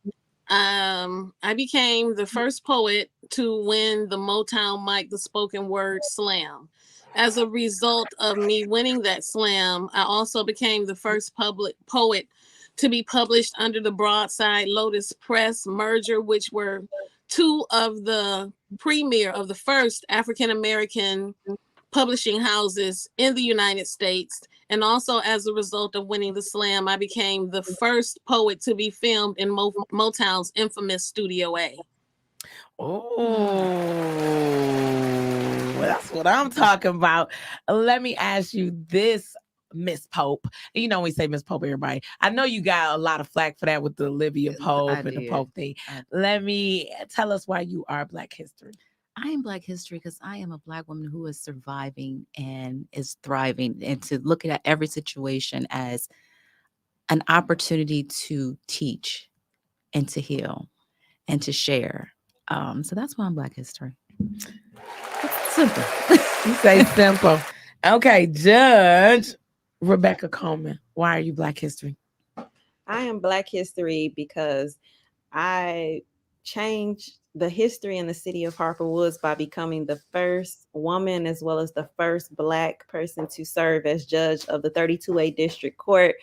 I became the first poet to win the Motown Mike the Spoken Word Slam. As a result of me winning that slam, I also became the first public poet to be published under the Broadside Lotus Press merger, which were two of the premier of the first African-American publishing houses in the United States. And also as a result of winning the slam, I became the first poet to be filmed in Motown's infamous Studio A. Oh, that's what I'm talking about. Let me ask you this, Miss Pope. You know, we say Miss Pope, everybody. I know you got a lot of flack for that with the Olivia Pope and the Pope thing. Let me tell us why you are Black history. I am Black history because I am a Black woman who is surviving and is thriving, and to look at every situation as an opportunity to teach and to heal and to share. So that's why I'm Black history. It's simple. You say simple. Okay, Judge Rebekah Coleman, why are you Black history? I am Black history because I changed the history in the city of Harper Woods by becoming the first woman as well as the first Black person to serve as judge of the 32A District Court.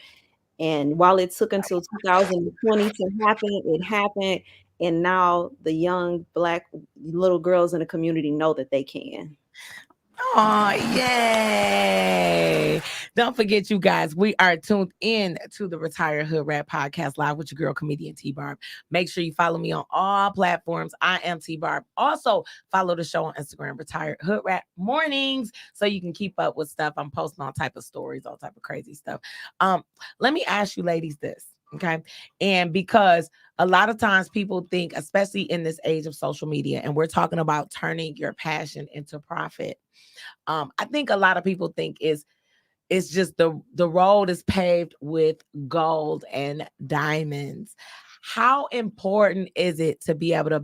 And while it took until 2020 to happen, it happened. And now the young Black little girls in the community know that they can. Oh, yay. Don't forget, you guys, we are tuned in to the Retired Hood Rat podcast live with your girl, comedian T Barb. Make sure you follow me on all platforms. I am T Barb. Also, follow the show on Instagram, Retired Hood Rat Mornings, so you can keep up with stuff. I'm posting all type of stories, all type of crazy stuff. Let me ask you ladies this, okay? And because a lot of times people think, especially in this age of social media, and we're talking about turning your passion into profit. I think a lot of people think it's just the road is paved with gold and diamonds. How important is it to be able to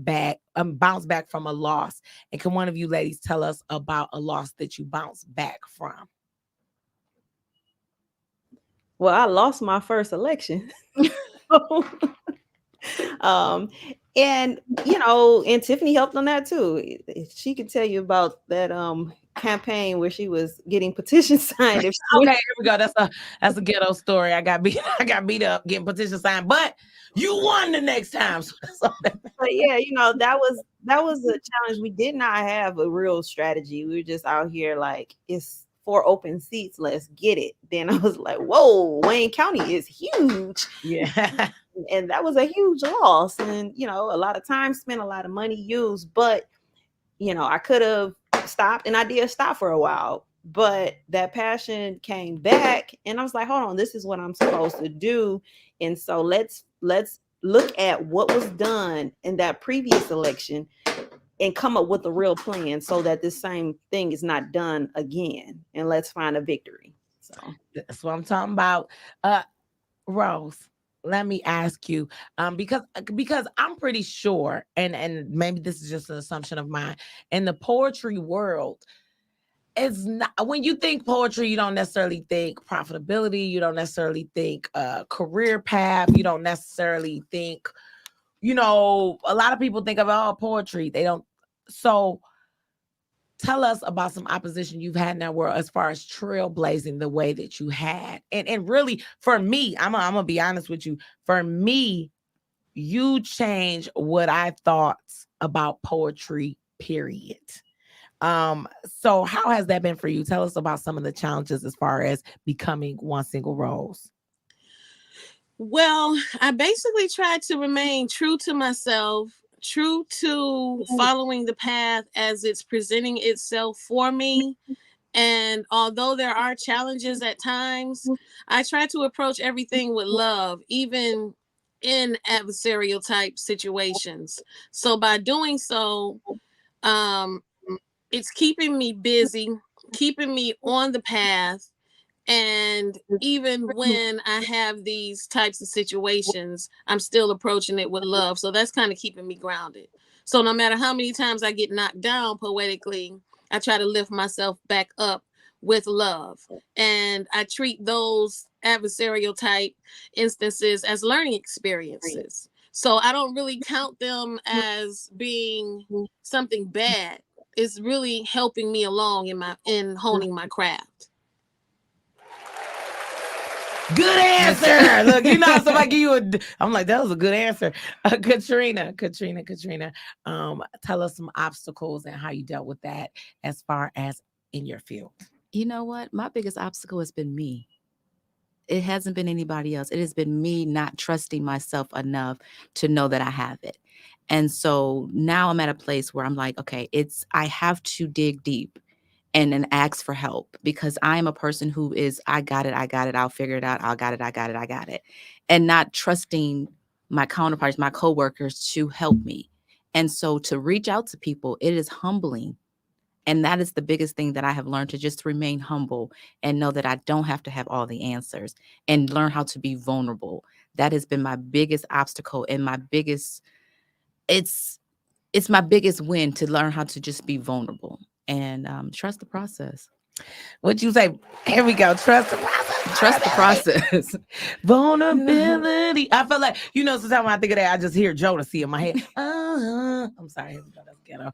bounce back from a loss? And can one of you ladies tell us about a loss that you bounced back from? Well, I lost my first election. And and Tiffany helped on that too. She could tell you about that campaign where she was getting petitions signed. Okay, here we go. That's a ghetto story. I got beat up getting petitions signed, but you won the next time. But yeah, that was a challenge. We did not have a real strategy. We were just out here like, it's 4 open seats, let's get it. Then I was like, whoa, Wayne County is huge. Yeah. And that was a huge loss. And, a lot of time spent, a lot of money used. But, I could have stopped, and I did stop for a while. but that passion came back, and I was like, hold on, this is what I'm supposed to do. And so let's look at what was done in that previous election and come up with a real plan so that this same thing is not done again, and let's find a victory. So That's what I'm talking about. Rose, let me ask you, because I'm pretty sure, and maybe this is just an assumption of mine, in the poetry world, it's not, when you think poetry, you don't necessarily think profitability, you don't necessarily think career path, you don't necessarily think, a lot of people think of poetry. They don't. So tell us about some opposition you've had in that world as far as trailblazing the way that you had. And really, for me, I'm gonna be honest with you. For me, you changed what I thought about poetry, period. So how has that been for you? Tell us about some of the challenges as far as becoming One Single Rose. Well, I basically tried to remain true to myself, true to following the path as it's presenting itself for me. And although there are challenges at times, I try to approach everything with love, even in adversarial type situations. So by doing so, um, it's keeping me busy, keeping me on the path. And even when I have these types of situations, I'm still approaching it with love. So that's kind of keeping me grounded. So no matter how many times I get knocked down poetically, I try to lift myself back up with love. And I treat those adversarial type instances as learning experiences. So I don't really count them as being something bad. It's really helping me along in honing my craft. Good answer. Look, somebody give you I'm like, that was a good answer. Katrina. Tell us some obstacles and how you dealt with that as far as in your field. You know what? My biggest obstacle has been me. It hasn't been anybody else. It has been me not trusting myself enough to know that I have it. And so now I'm at a place where I'm like, okay, I have to dig deep and ask for help, because I'm a person who is, I got it, I'll figure it out, I got it. And not trusting my counterparts, my coworkers to help me. And so to reach out to people, it is humbling. And that is the biggest thing that I have learned, to just remain humble and know that I don't have to have all the answers, and learn how to be vulnerable. That has been my biggest obstacle, and it's my biggest win, to learn how to just be vulnerable and trust the process. What'd you say? Here we go. Trust the process. Trust the process. Vulnerability. I feel like, sometimes when I think of that, I just hear Jodeci in my head. I'm sorry. That's ghetto.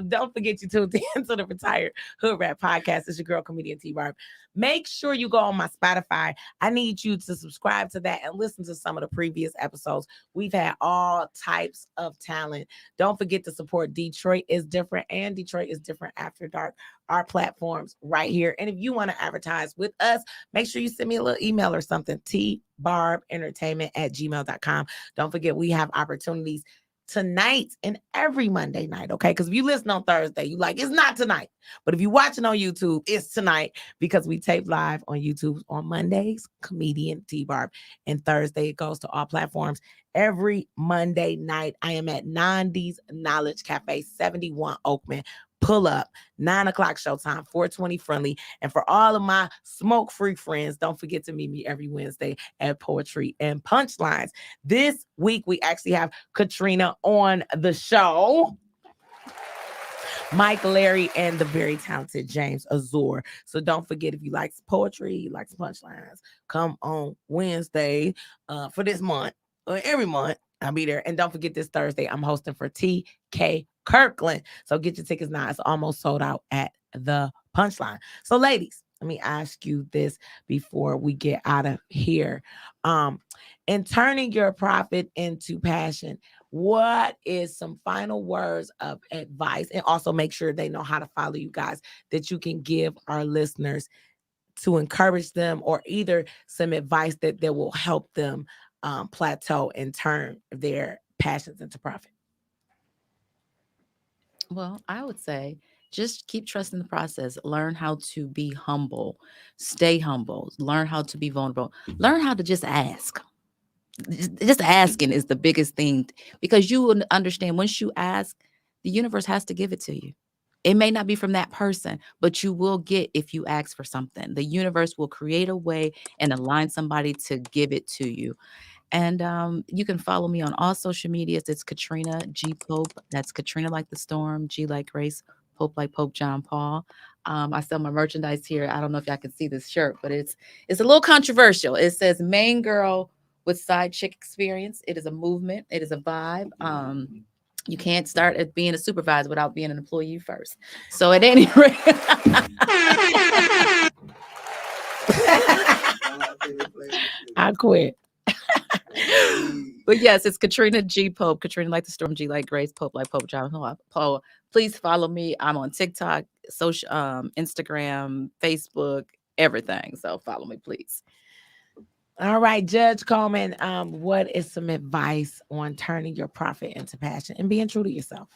Don't forget you tuned into the Retired Hood Rap Podcast. It's your girl, Comedian T Barb. Make sure you go on my Spotify. I need you to subscribe to that and listen to some of the previous episodes. We've had all types of talent. Don't forget to support Detroit is Different and Detroit is Different After Dark, our platforms right here. And if you want to advertise with us, make sure you send me a little email or something, tbarbentertainment@gmail.com. Don't forget, we have opportunities tonight and every Monday night, okay? Because if you listen on Thursday, you like, it's not tonight. But if you're watching on YouTube, it's tonight, because we tape live on YouTube on Mondays, Comedian T Barb. And Thursday, it goes to all platforms. Every Monday night, I am at Nandi's Knowledge Cafe, 71 Oakman. Pull up, 9 o'clock showtime, 420 friendly. And for all of my smoke-free friends, don't forget to meet me every Wednesday at Poetry and Punchlines. This week, we actually have Katrina on the show, Mike Larry, and the very talented James Azur. So don't forget, if you like poetry, you like punchlines, come on Wednesday for this month, or every month. I'll be there. And don't forget, this Thursday, I'm hosting for TK Kirkland. So get your tickets now. It's almost sold out at the Punchline. So ladies, let me ask you this before we get out of here. In turning your profit into passion, what is some final words of advice? And also make sure they know how to follow you guys, that you can give our listeners to encourage them, or either some advice that will help them plateau and turn their passions into profit. Well, I would say just keep trusting the process. Learn how to be humble, stay humble, learn how to be vulnerable, learn how to just ask. Just asking is the biggest thing, because you will understand once you ask, the universe has to give it to you. It may not be from that person, but you will get if you ask for something. The universe will create a way and align somebody to give it to you. And you can follow me on all social medias. It's Katrina G Pope. That's Katrina like the storm, G like Grace, Pope like Pope John Paul. I sell my merchandise here. I don't know if y'all can see this shirt, but it's a little controversial. It says "Main Girl with Side Chick Experience." It is a movement. It is a vibe. You can't start at being a supervisor without being an employee first. So at any rate. I quit. But yes, it's Katrina G Pope. Katrina like the storm, G like Grace, Pope like Pope John Paul. Please follow me. I'm on TikTok, social, Instagram, Facebook, everything. So follow me, please. All right, Judge Coleman. What is some advice on turning your profit into passion and being true to yourself?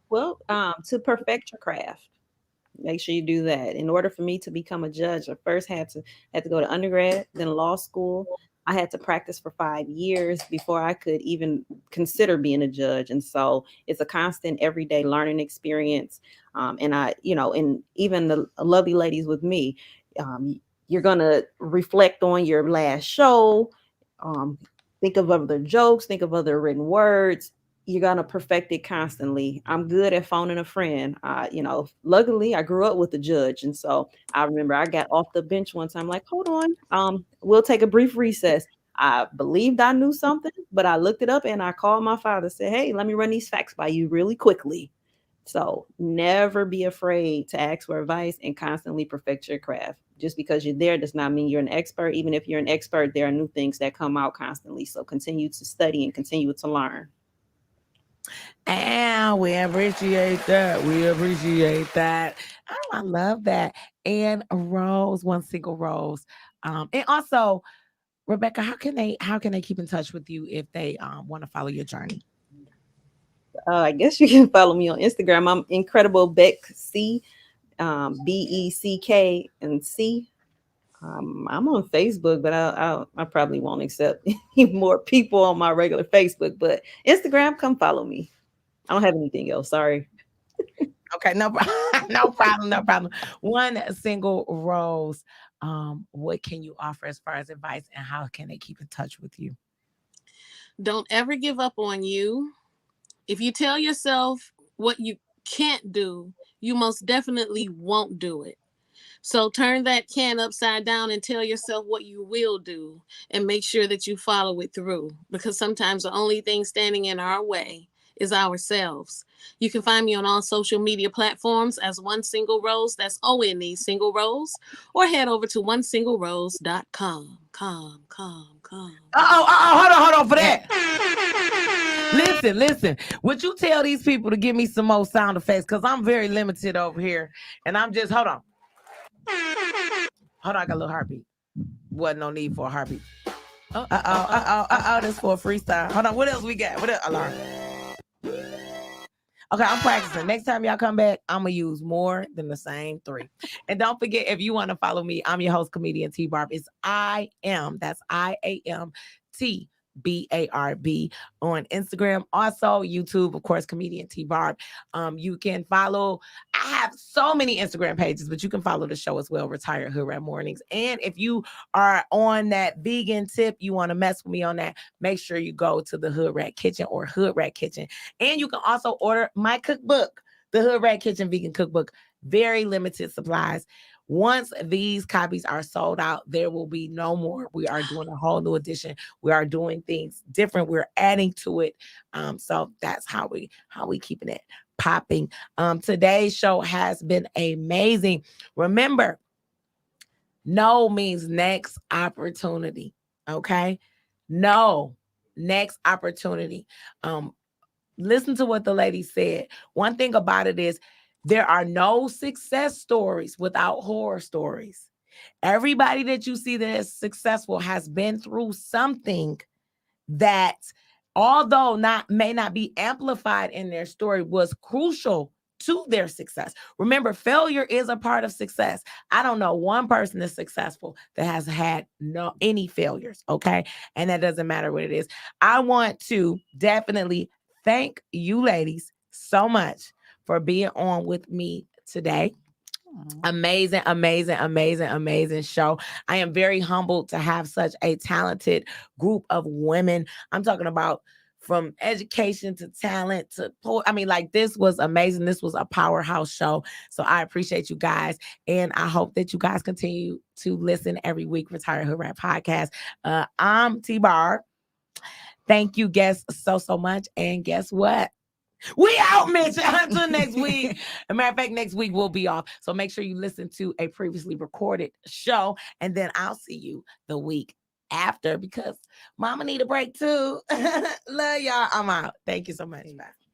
Well, to perfect your craft, make sure you do that. In order for me to become a judge, I first had to go to undergrad, then law school. I had to practice for 5 years before I could even consider being a judge. And so it's a constant everyday learning experience. And and even the lovely ladies with me, you're going to reflect on your last show, think of other jokes, think of other written words. You're going to perfect it constantly. I'm good at phoning a friend. Luckily I grew up with a judge. And so I remember I got off the bench one time, like, hold on, we'll take a brief recess. I believed I knew something, but I looked it up and I called my father, said, hey, let me run these facts by you really quickly. So never be afraid to ask for advice and constantly perfect your craft. Just because you're there does not mean you're an expert. Even if you're an expert, there are new things that come out constantly. So continue to study and continue to learn. And we appreciate that. We appreciate that. Oh, I love that. And a rose, one single rose. And also, Rebekah, how can they keep in touch with you if they want to follow your journey? I guess you can follow me on Instagram. I'm Incredible Beck C, BECK and C. I'm on Facebook, but I probably won't accept any more people on my regular Facebook. But Instagram, come follow me. I don't have anything else. Sorry. Okay, no, no problem, no problem. One single rose. What can you offer as far as advice, and how can they keep in touch with you? Don't ever give up on you. If you tell yourself what you can't do, you most definitely won't do it. So turn that can upside down and tell yourself what you will do, and make sure that you follow it through, because sometimes the only thing standing in our way is ourselves. You can find me on all social media platforms as One Single Rose. That's ONE Single Rose. Or head over to onesinglerose.com. Come. Hold on for that. Listen. Would you tell these people to give me some more sound effects? Because I'm very limited over here. And I'm just, hold on. I got a little heartbeat. Wasn't no need for a heartbeat. That's for a freestyle. Hold on, what else we got? What else? Alarm. Okay, I'm practicing. Next time y'all come back, I'm going to use more than the same 3. And don't forget, if you want to follow me, I'm your host, Comedian T Barb. It's that's IAM T BARB on Instagram. Also, YouTube, of course, Comedian T Barb. You can follow. I have so many Instagram pages, but you can follow the show as well, Retired Hood Rat Mornings. And if you are on that vegan tip, you want to mess with me on that, make sure you go to the Hood Rat Kitchen or Hood Rat Kitchen. And you can also order my cookbook, the Hood Rat Kitchen Vegan Cookbook. Very limited supplies. Once these copies are sold out, there will be no more. We are doing a whole new edition. We are doing things different. We're adding to it. So that's how we keeping it popping. Today's show has been amazing. Remember, no means next opportunity. Okay? No, next opportunity. Listen to what the lady said. One thing about it is, there are no success stories without horror stories. Everybody that you see that is successful has been through something that, although may not be amplified in their story, was crucial to their success. Remember, failure is a part of success. I don't know one person that's successful that has had any failures, okay? And that doesn't matter what it is. I want to definitely thank you ladies so much for being on with me today. Amazing, amazing, amazing, amazing show. I am very humbled to have such a talented group of women. I'm talking about from education to talent to I mean, like, this was amazing. This was a powerhouse show. So I appreciate you guys. And I hope that you guys continue to listen every week. Retired Hood Rat Podcast. I'm T Barb. Thank you, guests, so much. And guess what? We out, Mitch. Until next week. As a matter of fact, next week we'll be off. So make sure you listen to a previously recorded show. And then I'll see you the week after because mama need a break too. Love y'all. I'm out. Thank you so much. Bye.